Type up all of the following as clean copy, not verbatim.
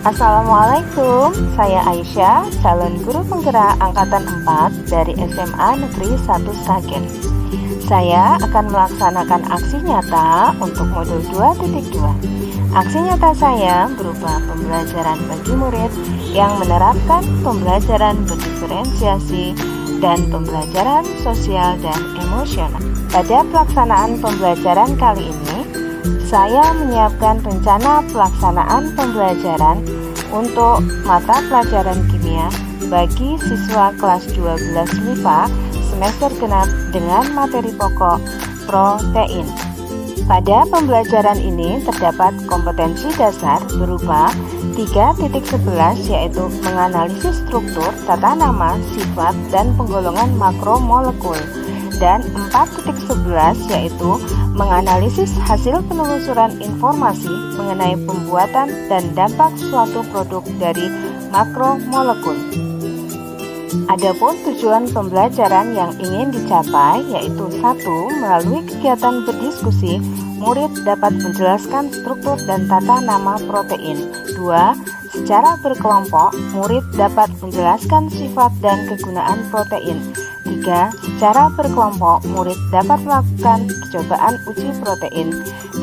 Assalamualaikum, saya Aisyah, calon guru penggerak Angkatan 4 dari SMA Negeri 1 Sragen. Saya akan melaksanakan aksi nyata untuk modul 2.2. Aksi nyata saya berupa pembelajaran bagi murid yang menerapkan pembelajaran berdiferensiasi dan pembelajaran sosial dan emosional. Pada pelaksanaan pembelajaran kali ini, saya menyiapkan rencana pelaksanaan pembelajaran untuk mata pelajaran kimia bagi siswa kelas 12 MIPA semester genap dengan materi pokok protein. Pada pembelajaran ini terdapat kompetensi dasar berupa 3.11 yaitu menganalisis struktur, tata nama, sifat, dan penggolongan makromolekul, dan 4.11 yaitu menganalisis hasil penelusuran informasi mengenai pembuatan dan dampak suatu produk dari makromolekul. Adapun tujuan pembelajaran yang ingin dicapai yaitu 1. Melalui kegiatan berdiskusi, murid dapat menjelaskan struktur dan tata nama protein. 2. Secara berkelompok, murid dapat menjelaskan sifat dan kegunaan protein. 3. Secara berkelompok, murid dapat melakukan percobaan uji protein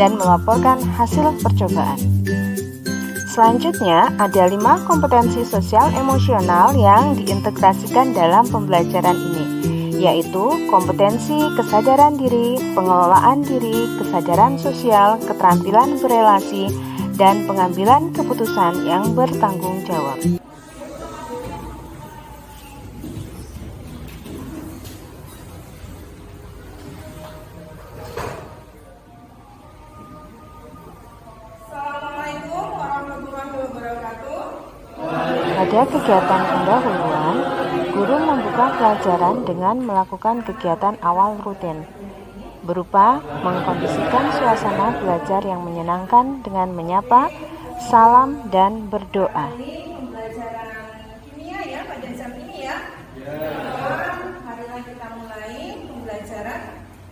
dan melaporkan hasil percobaan. Selanjutnya, ada 5 kompetensi sosial emosional yang diintegrasikan dalam pembelajaran ini, yaitu kompetensi kesadaran diri, pengelolaan diri, kesadaran sosial, keterampilan berelasi, dan pengambilan keputusan yang bertanggung jawab. Pada kegiatan pendahuluan, guru membuka pelajaran dengan melakukan kegiatan awal rutin, berupa mengkondisikan suasana belajar yang menyenangkan dengan menyapa, salam, dan berdoa. Pembelajaran kimia ya pada jam ini ya. Marilah kita mulai pembelajaran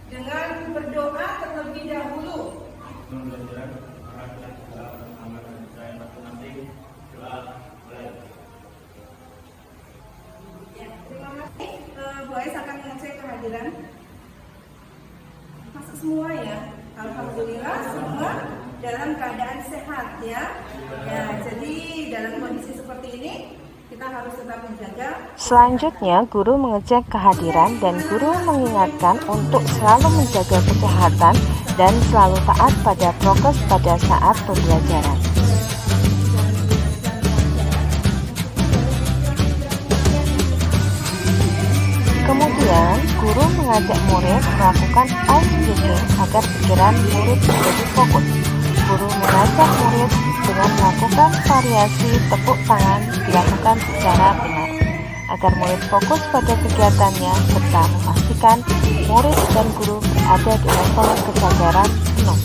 dengan berdoa terlebih dahulu. Bu Ais akan mengecek kehadiran. Masuk semua ya. Alhamdulillah semua dalam keadaan sehat ya. Ya, jadi dalam kondisi seperti ini kita harus tetap menjaga. Selanjutnya, guru mengecek kehadiran dan guru mengingatkan untuk selalu menjaga kesehatan dan selalu taat pada prokes pada saat pembelajaran. Kemudian, guru mengajak murid melakukan ice breaking agar pikiran murid menjadi fokus. Guru mengajak murid dengan melakukan variasi tepuk tangan dilakukan secara benar, agar murid fokus pada kegiatannya serta memastikan murid dan guru berada di level kesadaran penuh.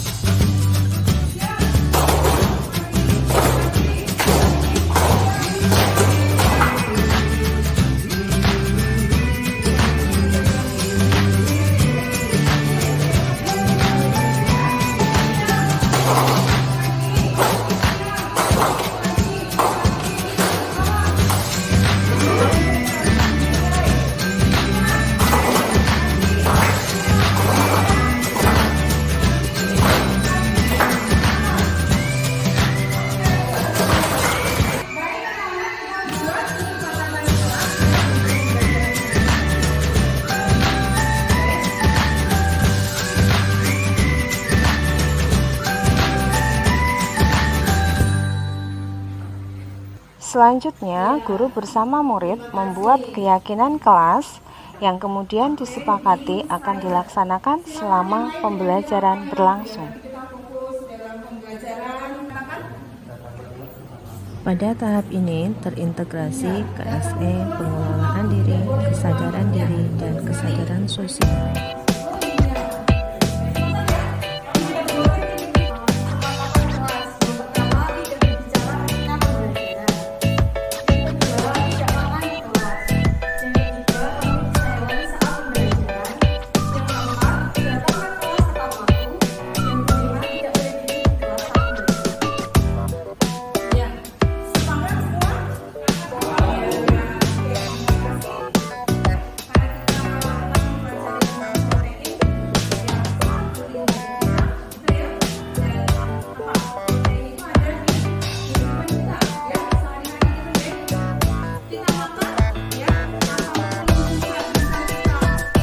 Selanjutnya, guru bersama murid membuat keyakinan kelas yang kemudian disepakati akan dilaksanakan selama pembelajaran berlangsung. Pada tahap ini terintegrasi KSE, pengelolaan diri, kesadaran diri, dan kesadaran sosial.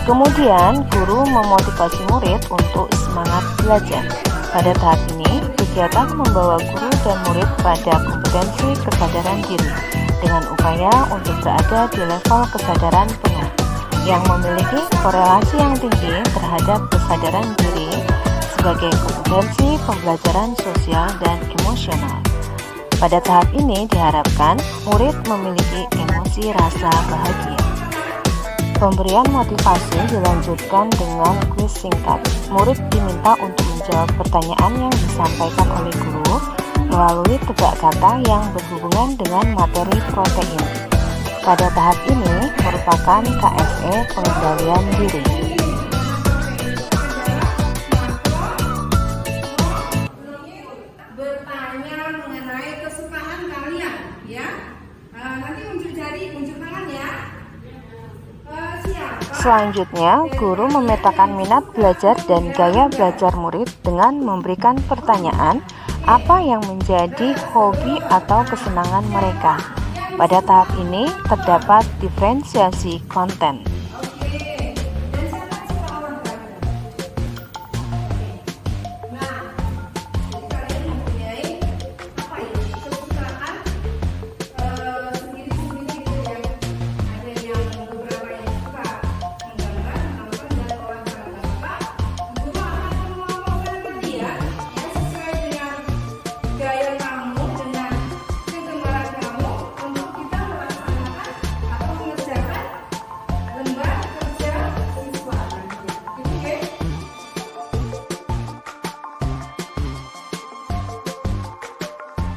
Kemudian, guru memotivasi murid untuk semangat belajar. Pada tahap ini, kegiatan membawa guru dan murid pada kompetensi kesadaran diri dengan upaya untuk berada di level kesadaran penuh yang memiliki korelasi yang tinggi terhadap kesadaran diri sebagai kompetensi pembelajaran sosial dan emosional. Pada tahap ini diharapkan murid memiliki emosi rasa bahagia. Pemberian motivasi dilanjutkan dengan kuis singkat. Murid diminta untuk menjawab pertanyaan yang disampaikan oleh guru melalui tebak kata yang berhubungan dengan materi protein. Pada tahap ini merupakan KSE pengendalian diri. Bertanya mengenai kesukaan kalian, ya. Nanti unjuk tangan ya. Selanjutnya, guru memetakan minat belajar dan gaya belajar murid dengan memberikan pertanyaan apa yang menjadi hobi atau kesenangan mereka. Pada tahap ini terdapat diferensiasi konten.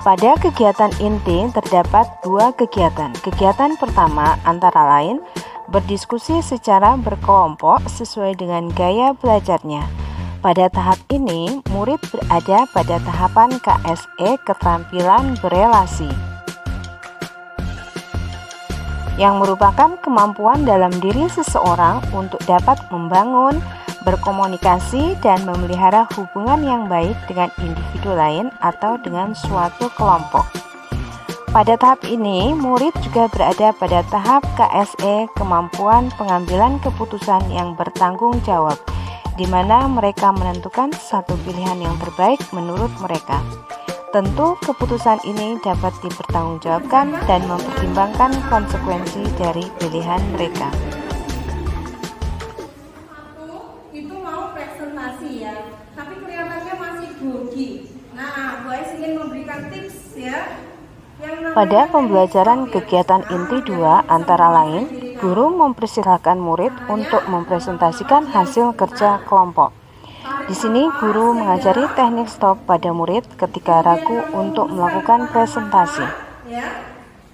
Pada kegiatan inti terdapat dua kegiatan. Kegiatan pertama antara lain berdiskusi secara berkelompok sesuai dengan gaya belajarnya. Pada tahap ini, murid berada pada tahapan KSE keterampilan berelasi, yang merupakan kemampuan dalam diri seseorang untuk dapat membangun, berkomunikasi, dan memelihara hubungan yang baik dengan individu lain atau dengan suatu kelompok. Pada tahap ini, murid juga berada pada tahap KSE kemampuan pengambilan keputusan yang bertanggung jawab, di mana mereka menentukan satu pilihan yang terbaik menurut mereka. Tentu keputusan ini dapat dipertanggungjawabkan dan mempertimbangkan konsekuensi dari pilihan mereka. Itu mau presentasi ya, tapi kelihatannya masih grogi. Nah, Bu Ais ingin memberikan tips ya. Pada pembelajaran kegiatan inti 2 antara lain, guru mempersilahkan murid untuk mempresentasikan hasil kerja kelompok. Di sini guru mengajari teknik stop pada murid ketika ragu untuk melakukan presentasi. Ya.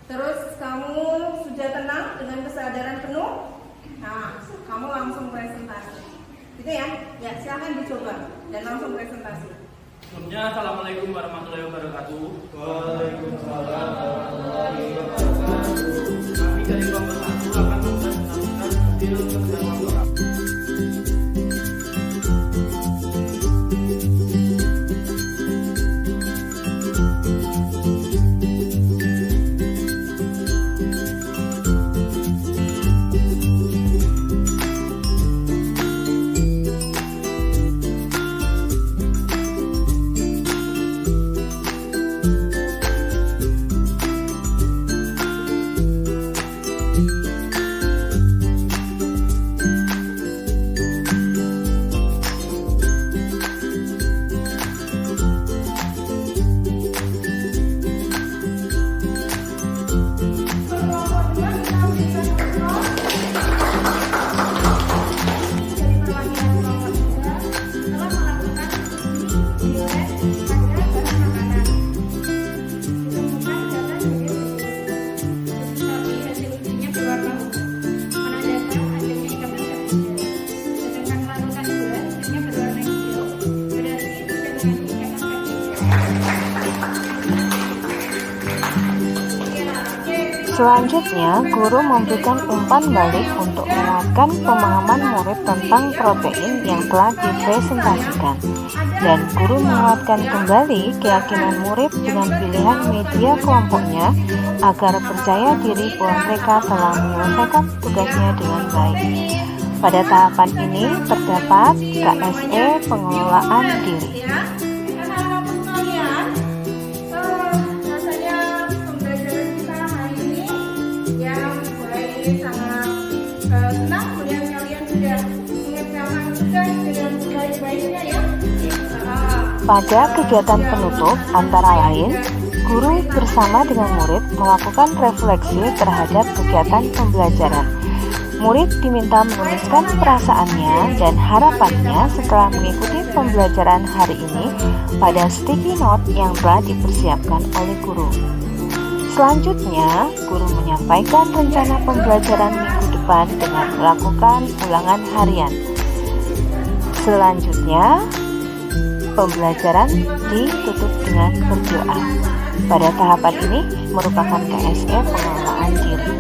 Terus kamu sudah tenang dengan kesadaran penuh. Nah, kamu langsung presentasi. Gitu ya? Ya, silakan dicoba dan langsung presentasi. Sebelumnya, Assalamualaikum warahmatullahi wabarakatuh. Waalaikumsalam warahmatullahi wabarakatuh. Kami dari kelompok 1 akan mempresentasikan hasil kerja kelompok. Selanjutnya, guru memberikan umpan balik untuk menguatkan pemahaman murid tentang protein yang telah dipresentasikan, dan guru menguatkan kembali keyakinan murid dengan pilihan media kelompoknya agar percaya diri bahwa mereka telah menyelesaikan tugasnya dengan baik. Pada tahapan ini terdapat KSE pengelolaan diri. Anak-anak sekalian, rasanya pembelajaran kita hari ini yang mulai sangat senang. Kemudian kalian sudah mengerjakan tugas dengan sebaik-baiknya ya. Pada kegiatan penutup antara lain, guru bersama dengan murid melakukan refleksi terhadap kegiatan pembelajaran. Murid diminta menuliskan perasaannya dan harapannya setelah mengikuti pembelajaran hari ini pada sticky note yang telah dipersiapkan oleh guru. Selanjutnya, guru menyampaikan rencana pembelajaran minggu depan dengan melakukan ulangan harian. Selanjutnya, pembelajaran ditutup dengan berdoa. Pada tahapan ini merupakan KSE pengelolaan diri.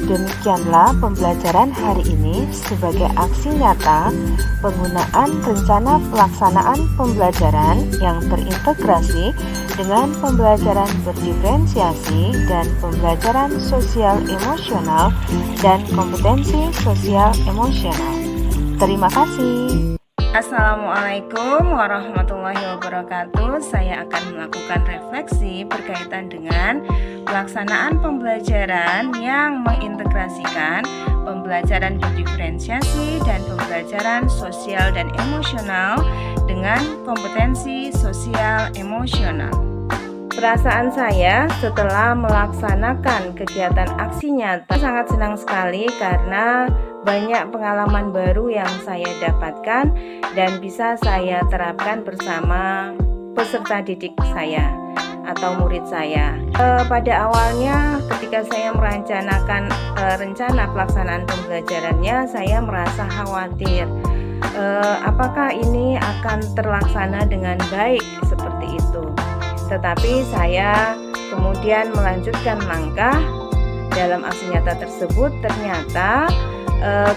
Demikianlah pembelajaran hari ini sebagai aksi nyata penggunaan rencana pelaksanaan pembelajaran yang terintegrasi dengan pembelajaran berdiferensiasi dan pembelajaran sosial emosional dan kompetensi sosial emosional. Terima kasih. Assalamualaikum warahmatullahi wabarakatuh. Saya akan melakukan refleksi berkaitan dengan pelaksanaan pembelajaran yang mengintegrasikan pembelajaran berdiferensiasi dan pembelajaran sosial dan emosional dengan kompetensi sosial emosional. Perasaan saya setelah melaksanakan kegiatan aksi nyata sangat senang sekali karena banyak pengalaman baru yang saya dapatkan dan bisa saya terapkan bersama peserta didik saya atau murid saya. Pada awalnya ketika saya merencanakan rencana pelaksanaan pembelajarannya, saya merasa khawatir apakah ini akan terlaksana dengan baik seperti itu. Tetapi saya kemudian melanjutkan langkah dalam aksi nyata tersebut. Ternyata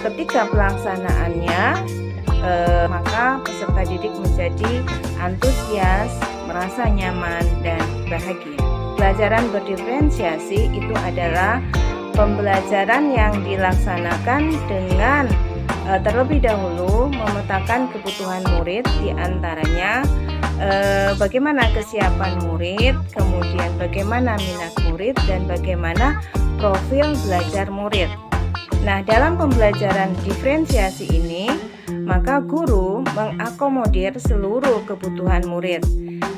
ketika pelaksanaannya maka peserta didik menjadi antusias, merasa nyaman dan bahagia. Pembelajaran berdiferensiasi itu adalah pembelajaran yang dilaksanakan dengan terlebih dahulu memetakan kebutuhan murid, diantaranya bagaimana kesiapan murid, kemudian bagaimana minat murid, dan bagaimana profil belajar murid. Nah, dalam pembelajaran diferensiasi ini, maka guru mengakomodir seluruh kebutuhan murid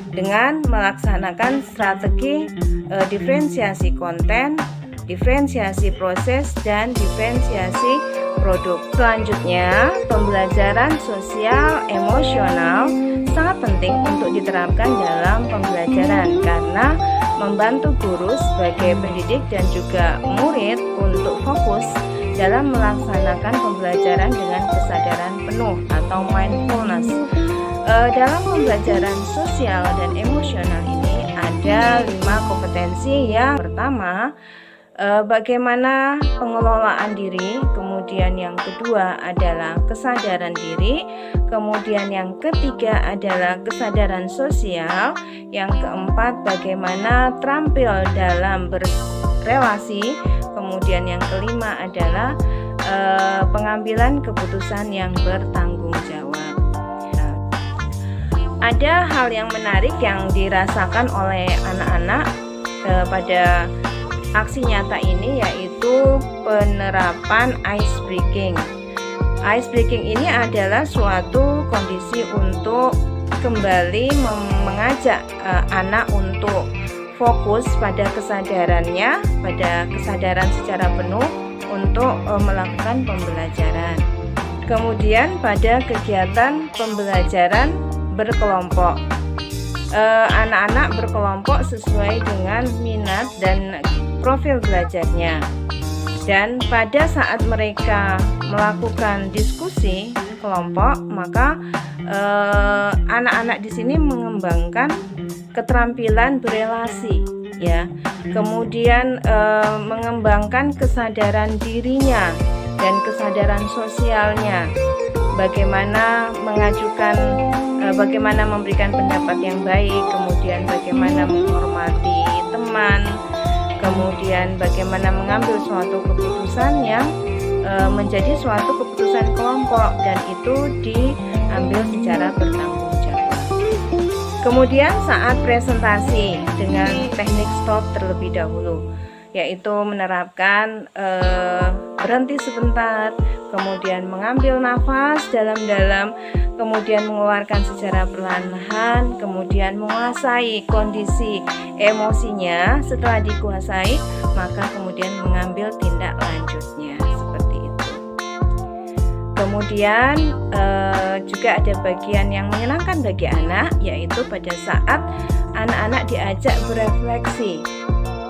dengan melaksanakan strategi diferensiasi konten, diferensiasi proses, dan diferensiasi produk. Selanjutnya, pembelajaran sosial emosional sangat penting untuk diterapkan dalam pembelajaran karena membantu guru sebagai pendidik dan juga murid untuk fokus dalam melaksanakan pembelajaran dengan kesadaran penuh atau mindfulness. Dalam pembelajaran sosial dan emosional ini ada 5 kompetensi. Yang pertama, bagaimana pengelolaan diri, kemudian yang kedua adalah kesadaran diri, kemudian yang ketiga adalah kesadaran sosial, yang keempat bagaimana terampil dalam berrelasi, kemudian yang kelima adalah pengambilan keputusan yang bertanggung jawab. Ada hal yang menarik yang dirasakan oleh anak-anak pada aksi nyata ini, yaitu penerapan ice breaking. Ice breaking ini adalah suatu kondisi untuk kembali mengajak anak untuk fokus pada kesadarannya, pada kesadaran secara penuh untuk melakukan pembelajaran. Kemudian pada kegiatan pembelajaran berkelompok. anak-anak berkelompok sesuai dengan minat dan profil belajarnya. Dan pada saat mereka melakukan diskusi kelompok, maka anak-anak di sini mengembangkan keterampilan berelasi, ya. Kemudian mengembangkan kesadaran dirinya dan kesadaran sosialnya. Bagaimana mengajukan, bagaimana memberikan pendapat yang baik, kemudian bagaimana menghormati teman, kemudian bagaimana mengambil suatu keputusan yang menjadi suatu keputusan kelompok dan itu diambil secara bertanggung jawab. Kemudian saat presentasi dengan teknik stop terlebih dahulu, yaitu menerapkan berhenti sebentar, kemudian mengambil nafas dalam-dalam, kemudian mengeluarkan secara perlahan-lahan, kemudian menguasai kondisi emosinya. Setelah dikuasai, maka kemudian mengambil tindak lanjutnya, seperti itu. Kemudian juga ada bagian yang menyenangkan bagi anak, yaitu pada saat anak-anak diajak berefleksi,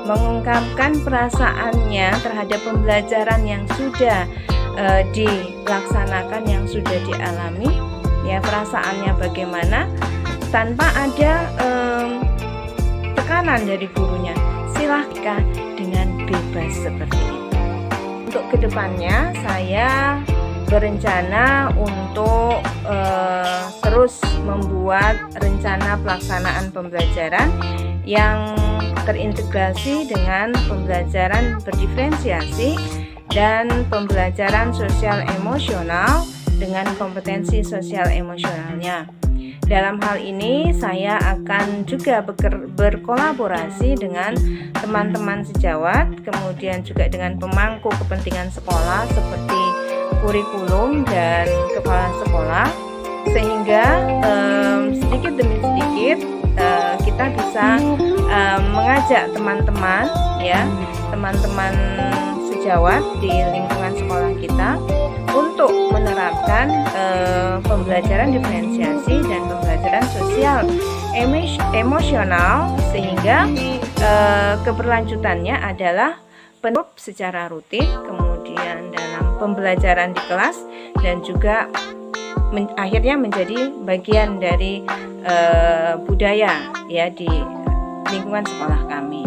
mengungkapkan perasaannya terhadap pembelajaran yang sudah dilaksanakan, yang sudah dialami, ya, perasaannya bagaimana tanpa ada tekanan dari gurunya. Silahkan dengan bebas seperti itu. Untuk kedepannya saya berencana untuk terus membuat rencana pelaksanaan pembelajaran yang terintegrasi dengan pembelajaran berdiferensiasi dan pembelajaran sosial emosional dengan kompetensi sosial emosionalnya. Dalam hal ini saya akan juga berkolaborasi dengan teman-teman sejawat, kemudian juga dengan pemangku kepentingan sekolah seperti kurikulum dan kepala sekolah, sehingga sedikit demi sedikit kita bisa mengajak teman-teman, ya, teman-teman sejawat di lingkungan sekolah kita untuk menerapkan pembelajaran diferensiasi dan pembelajaran sosial emosional, sehingga keberlanjutannya adalah penuh secara rutin, kemudian dalam pembelajaran di kelas, dan juga akhirnya menjadi bagian dari budaya, ya, di lingkungan sekolah kami.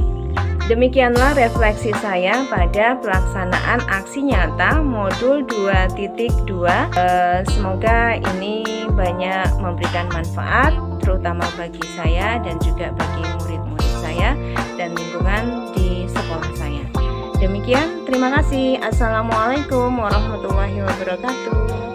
Demikianlah refleksi saya pada pelaksanaan aksi nyata modul 2.2. Semoga ini banyak memberikan manfaat, terutama bagi saya dan juga bagi murid-murid saya dan lingkungan di sekolah saya. Demikian, terima kasih. Assalamualaikum warahmatullahi wabarakatuh.